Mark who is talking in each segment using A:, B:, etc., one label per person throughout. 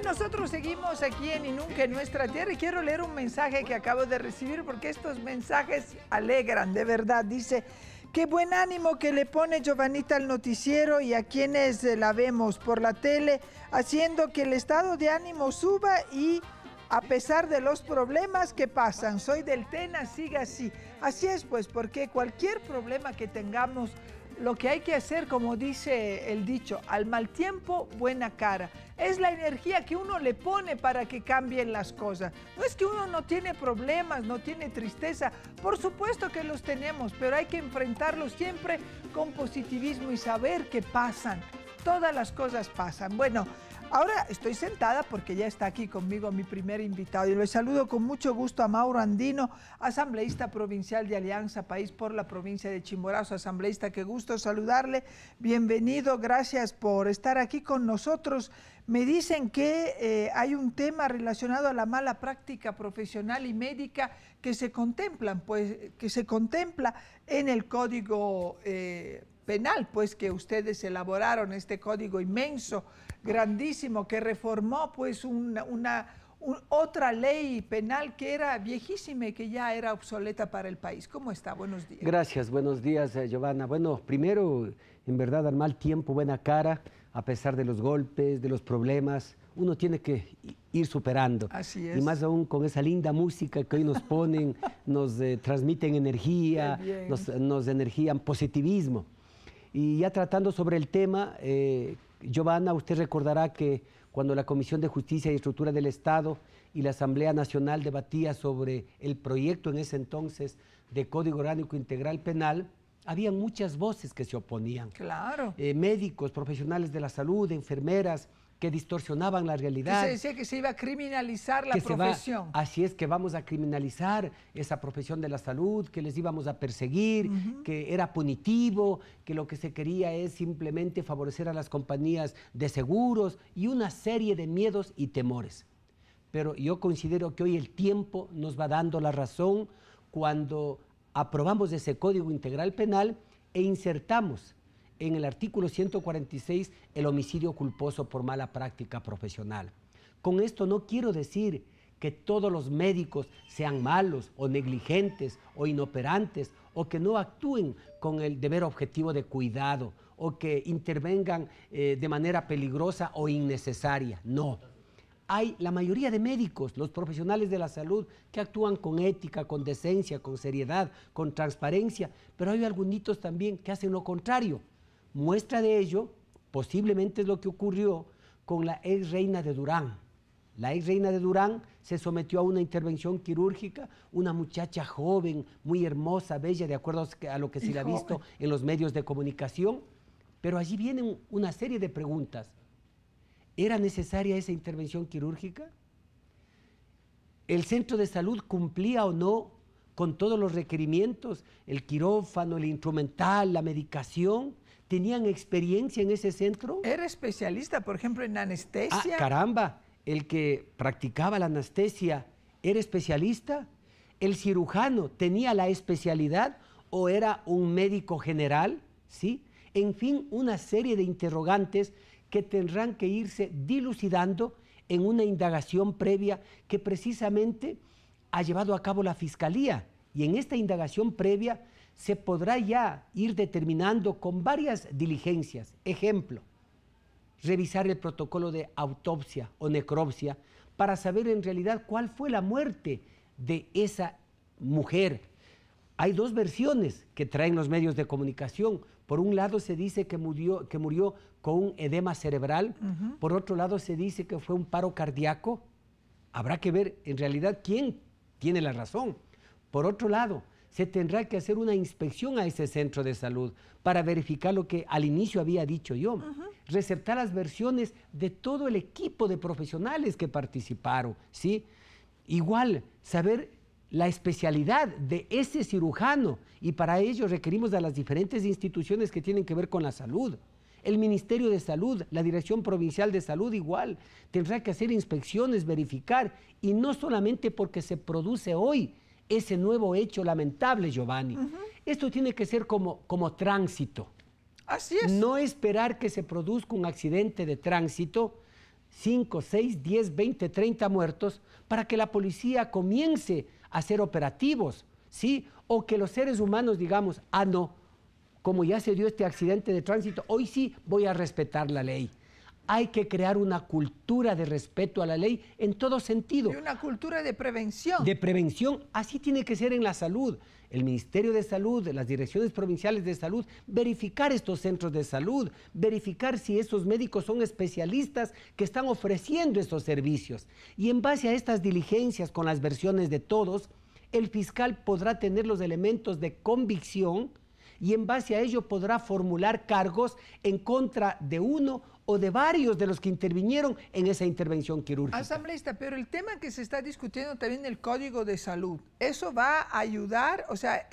A: Bien, nosotros seguimos aquí en Y Nunca en Nuestra Tierra y quiero leer un mensaje que acabo de recibir porque estos mensajes alegran, de verdad. Dice, qué buen ánimo que le pone Giovanita al noticiero y a quienes la vemos por la tele, haciendo que el estado de ánimo suba y a pesar de los problemas que pasan. Soy del Tena, siga así. Así es, pues, porque cualquier problema que tengamos, lo que hay que hacer, como dice el dicho, al mal tiempo, buena cara. Es la energía que uno le pone para que cambien las cosas. No es que uno no tiene problemas, no tiene tristeza. Por supuesto que los tenemos, pero hay que enfrentarlos siempre con positivismo y saber que pasan. Todas las cosas pasan. Bueno, ahora estoy sentada porque ya está aquí conmigo mi primer invitado y lo saludo con mucho gusto a Mauro Andino, asambleísta provincial de Alianza País por la provincia de Chimborazo. Asambleísta, qué gusto saludarle, bienvenido, gracias por estar aquí con nosotros. Me dicen que hay un tema relacionado a la mala práctica profesional y médica que se contempla en el Código Penal, pues que ustedes elaboraron este código inmenso, grandísimo, que reformó pues otra ley penal que era viejísima y que ya era obsoleta para el país. ¿Cómo está? Buenos días.
B: Gracias, buenos días, Giovanna. Bueno, primero, en verdad, al mal tiempo, buena cara, a pesar de los golpes, de los problemas, uno tiene que ir superando.
A: Así es.
B: Y más aún con esa linda música que hoy nos ponen, nos transmiten energía, nos energían positivismo. Y ya tratando sobre el tema, Giovanna, usted recordará que cuando la Comisión de Justicia y Estructura del Estado y la Asamblea Nacional debatía sobre el proyecto en ese entonces de Código Orgánico Integral Penal, había muchas voces que se oponían.
A: Claro.
B: Médicos, profesionales de la salud, enfermeras, que distorsionaban la realidad.
A: Se decía que se iba a criminalizar la profesión.
B: Así es, que vamos a criminalizar esa profesión de la salud, que les íbamos a perseguir, que era punitivo, que lo que se quería es simplemente favorecer a las compañías de seguros y una serie de miedos y temores. Pero yo considero que hoy el tiempo nos va dando la razón cuando aprobamos ese Código Integral Penal e insertamos en el artículo 146 el homicidio culposo por mala práctica profesional. Con esto no quiero decir que todos los médicos sean malos o negligentes o inoperantes o que no actúen con el deber objetivo de cuidado o que intervengan de manera peligrosa o innecesaria. No. Hay la mayoría de médicos, los profesionales de la salud, que actúan con ética, con decencia, con seriedad, con transparencia, pero hay algunos también que hacen lo contrario. Muestra de ello, posiblemente es lo que ocurrió con la ex reina de Durán. La ex reina de Durán se sometió a una intervención quirúrgica, una muchacha joven, muy hermosa, bella, de acuerdo a lo que se le ha visto en los medios de comunicación, pero allí vienen una serie de preguntas. ¿Era necesaria esa intervención quirúrgica? ¿El centro de salud cumplía o no con todos los requerimientos? ¿El quirófano, el instrumental, la medicación? ¿Tenían experiencia en ese centro?
A: ¿Era especialista, por ejemplo, en anestesia?
B: Ah, caramba, el que practicaba la anestesia, ¿era especialista? ¿El cirujano tenía la especialidad o era un médico general? ¿Sí? En fin, una serie de interrogantes que tendrán que irse dilucidando en una indagación previa que precisamente ha llevado a cabo la Fiscalía. Y en esta indagación previa se podrá ya ir determinando con varias diligencias. Ejemplo, revisar el protocolo de autopsia o necropsia para saber en realidad cuál fue la muerte de esa mujer. Hay dos versiones que traen los medios de comunicación. Por un lado se dice que murió con un edema cerebral, por otro lado se dice que fue un paro cardíaco. Habrá que ver en realidad quién tiene la razón. Por otro lado, se tendrá que hacer una inspección a ese centro de salud para verificar lo que al inicio había dicho yo. Receptar las versiones de todo el equipo de profesionales que participaron, ¿sí? Igual, saber la especialidad de ese cirujano y para ello requerimos de las diferentes instituciones que tienen que ver con la salud. El Ministerio de Salud, la Dirección Provincial de Salud igual, tendrá que hacer inspecciones, verificar, y no solamente porque se produce hoy ese nuevo hecho lamentable, Giovanni. Esto tiene que ser como tránsito.
A: Así es.
B: No esperar que se produzca un accidente de tránsito 5, 6, 10, 20, 30 muertos para que la policía comience a hacer operativos, ¿sí? O que los seres humanos digamos, ah, no, como ya se dio este accidente de tránsito, hoy sí voy a respetar la ley. Hay que crear una cultura de respeto a la ley en todo sentido.
A: Y una cultura de prevención.
B: De prevención, así tiene que ser en la salud. El Ministerio de Salud, las direcciones provinciales de salud, verificar estos centros de salud, verificar si esos médicos son especialistas que están ofreciendo estos servicios. Y en base a estas diligencias con las versiones de todos, el fiscal podrá tener los elementos de convicción y en base a ello podrá formular cargos en contra de uno o de varios de los que intervinieron en esa intervención quirúrgica.
A: Asambleísta, pero el tema que se está discutiendo también el Código de Salud, ¿eso va a ayudar? O sea,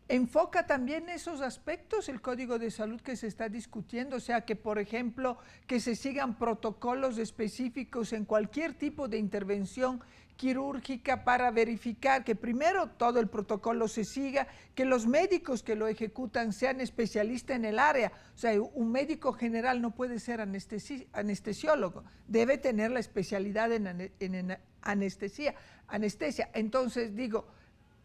A: ¿enfoca también esos aspectos el Código de Salud que se está discutiendo? O sea, que por ejemplo, que se sigan protocolos específicos en cualquier tipo de intervención quirúrgica para verificar que primero todo el protocolo se siga, que los médicos que lo ejecutan sean especialistas en el área. O sea, un médico general no puede ser anestesiólogo, debe tener la especialidad en anestesia. Entonces, digo,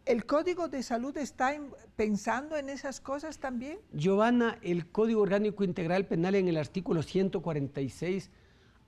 A: ¿el Código de Salud está pensando en esas cosas también?
B: Giovanna, el Código Orgánico Integral Penal en el artículo 146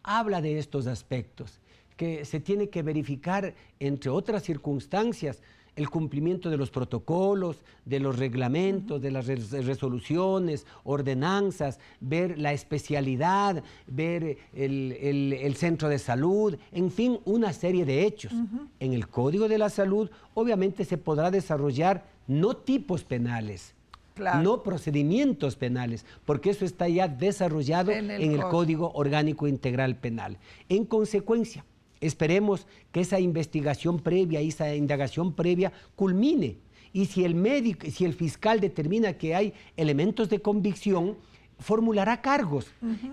B: habla de estos aspectos, que se tiene que verificar, entre otras circunstancias, el cumplimiento de los protocolos, de los reglamentos, de las resoluciones, ordenanzas, ver la especialidad, ver el centro de salud, en fin, una serie de hechos. En el Código de la Salud, obviamente, se podrá desarrollar no tipos penales, claro, no procedimientos penales, porque eso está ya desarrollado en el Código Orgánico Integral Penal. En consecuencia, esperemos que esa investigación previa, esa indagación previa culmine. Y si el médico, si el fiscal determina que hay elementos de convicción, formulará cargos.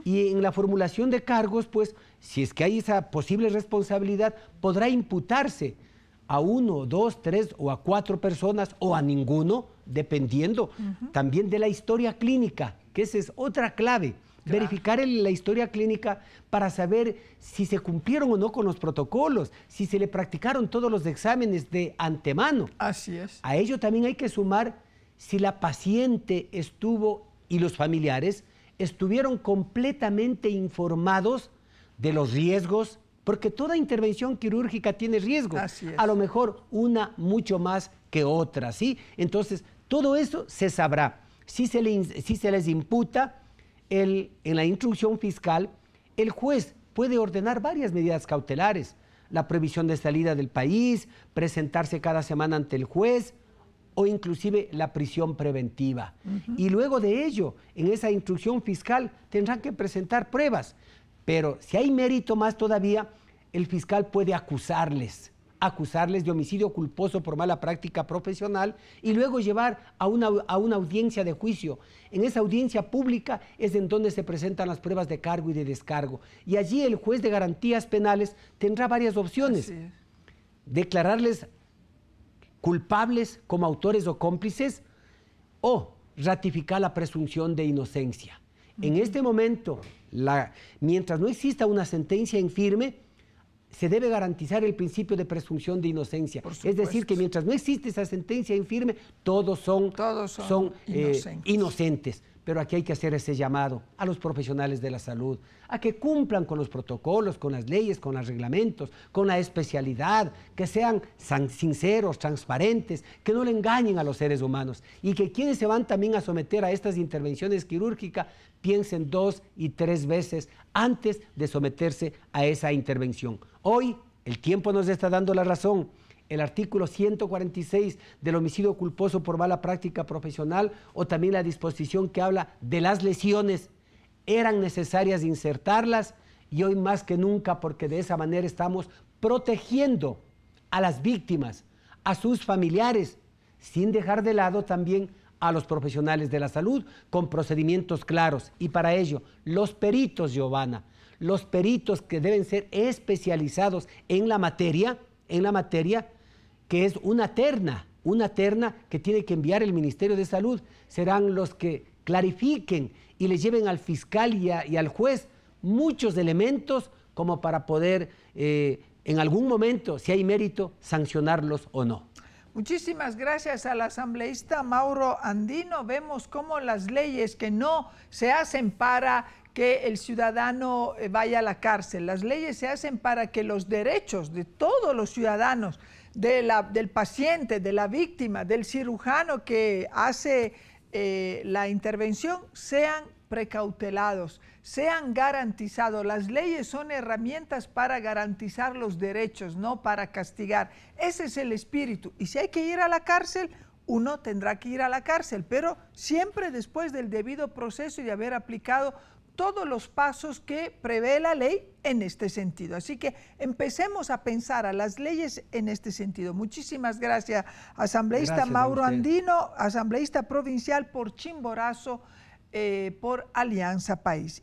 B: Y en la formulación de cargos, pues, si es que hay esa posible responsabilidad, podrá imputarse a 1, 2, 3 o a 4 personas o a ninguno, dependiendo también de la historia clínica, que esa es otra clave. Claro. Verificar la historia clínica para saber si se cumplieron o no con los protocolos, si se le practicaron todos los exámenes de antemano.
A: Así es.
B: A ello también hay que sumar si la paciente estuvo y los familiares estuvieron completamente informados de los riesgos, porque toda intervención quirúrgica tiene riesgos.
A: Así es.
B: A lo mejor una mucho más que otra, ¿sí? Entonces, todo eso se sabrá. Si se les imputa, en la instrucción fiscal, el juez puede ordenar varias medidas cautelares, la prohibición de salida del país, presentarse cada semana ante el juez o inclusive la prisión preventiva. Y luego de ello, en esa instrucción fiscal tendrán que presentar pruebas, pero si hay mérito más todavía, el fiscal puede acusarles de homicidio culposo por mala práctica profesional y luego llevar a una audiencia de juicio. En esa audiencia pública es en donde se presentan las pruebas de cargo y de descargo. Y allí el juez de garantías penales tendrá varias opciones. Declararles culpables como autores o cómplices o ratificar la presunción de inocencia. En este momento, mientras no exista una sentencia en firme, se debe garantizar el principio de presunción de inocencia. Es decir, que mientras no existe esa sentencia en firme, todos son inocentes. Pero aquí hay que hacer ese llamado a los profesionales de la salud, a que cumplan con los protocolos, con las leyes, con los reglamentos, con la especialidad, que sean sinceros, transparentes, que no le engañen a los seres humanos y que quienes se van también a someter a estas intervenciones quirúrgicas piensen 2 y 3 veces antes de someterse a esa intervención. Hoy el tiempo nos está dando la razón. El artículo 146 del homicidio culposo por mala práctica profesional o también la disposición que habla de las lesiones, eran necesarias insertarlas y hoy más que nunca, porque de esa manera estamos protegiendo a las víctimas, a sus familiares, sin dejar de lado también a los profesionales de la salud con procedimientos claros. Y para ello, los peritos, Giovanna, los peritos que deben ser especializados en la materia, que es una terna que tiene que enviar el Ministerio de Salud, serán los que clarifiquen y le lleven al fiscal y al juez muchos elementos como para poder en algún momento, si hay mérito, sancionarlos o no.
A: Muchísimas gracias al asambleísta Mauro Andino. Vemos cómo las leyes que no se hacen para que el ciudadano vaya a la cárcel, las leyes se hacen para que los derechos de todos los ciudadanos, del paciente, de la víctima, del cirujano que hace la intervención, sean precautelados, sean garantizados. Las leyes son herramientas para garantizar los derechos, no para castigar. Ese es el espíritu. Y si hay que ir a la cárcel, uno tendrá que ir a la cárcel, pero siempre después del debido proceso y de haber aplicado todos los pasos que prevé la ley en este sentido. Así que empecemos a pensar a las leyes en este sentido. Muchísimas gracias, asambleísta Mauro Andino, asambleísta provincial por Chimborazo, por Alianza País.